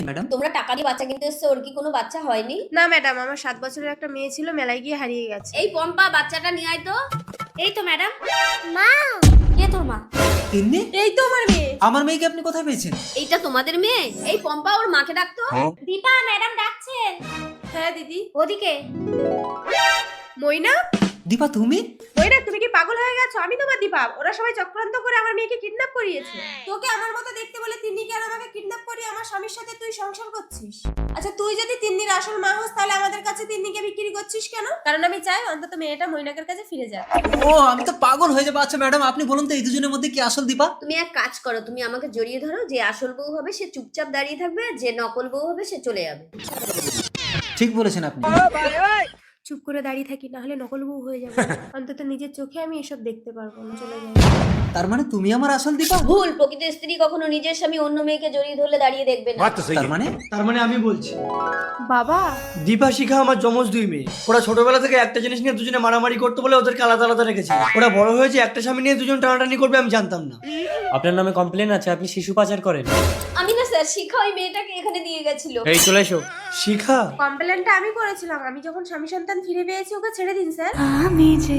Madam. তোমরা টাকা দিয়ে বাচ্চা কিনতে এসছো, ওর কি কোনো বাচ্চা হয়নি? না ম্যাডাম, আমার 7 বছরের একটা মেয়ে ছিল, মেলায় গিয়ে হারিয়ে গেছে। এই পম্পা, বাচ্চাটা নিয়ে আয় তো। এই তো ম্যাডাম। মা, কে তোর মা? তিন্নি, এই তো আমার মেয়ে। আমার মেয়েকে আপনি কোথায় পেয়েছেন? এইটা তোমাদের মেয়ে? এই পম্পা, ওর মাকে ডাকতো। দীপা ম্যাডাম ডাকছেন। হ্যাঁ দিদি। ওদিকে। মইনা, দীপা তুমি? মইনা তুমি কি পাগল হয়ে গেছো? আমি তোমার দীপা। ওরা সবাই চক্রান্ত করে আমার মেয়েকে কিডন্যাপ করিয়েছে। তোকে আমার মতো দেখতে বলে তিন্নিকে আর আমাকে কিডন্যাপ করিয়ে আমার স্বামীর সাথে তুই সংসার করছিস। আচ্ছা তুই যদি তিন্নির আসল মা হোস, তাহলে আমাদের কাছে তিন্নিকে বিক্রি করছিস কেন? কারণ আমি চাই অন্তত মেয়েটা মইনাকের কাছে ফিরে যাক। ও, আমি তো পাগল হয়ে যাবো। আচ্ছা ম্যাডাম, আপনি বলুন তো এই দুজনের মধ্যে কি আসল দীপা? তুমি এক কাজ করো, তুমি আমাকে জড়িয়ে ধরো। যে আসল বউ হবে সে চুপচাপ দাঁড়িয়ে থাকবে, যে নকল বউ হবে সে চলে যাবে। ঠিক বলেছেন আপনি। চুপ করে দাঁড়িয়ে থাকি, না হলে নকল বউ হয়ে যাবে। অন্তত নিজের চোখে আমি এসব দেখতে পারবো না। চলে যাই। তার মানে তুমি আমার আসল দীপা? ভুল। প্রকৃত স্ত্রী কখনো নিজের স্বামী অন্য মেয়েকে জড়িয়ে ধরলে দাঁড়িয়ে দেখবে না। তার মানে আমি বলছি, বাবা, দীপা শিখা আমার যমজ দুই মেয়ে। ওরা ছোটবেলা থেকে একটা জিনিস নিয়ে দুজনে মারামারি করতে বলে ওদেরকে আলাদা আলাদা রেখেছে। ওরা বড় হয়েছে একটা স্বামী নিয়ে দুজন টানাটানি করবে, আমি জানতাম না। আপনার নামে কমপ্লেন আছে, আপনি শিশু পাচার করেন। আমি না স্যার, শিখা ওই মেয়েটাকে এখানে দিয়ে গেছিল। এই চলে এসো। শিখা? কমপ্লেনটা আমি করেছিলাম। আমি যখন স্বামী সন্তান ফিরে পেয়েছি ওকে ছেড়ে দিন স্যার। আমি যে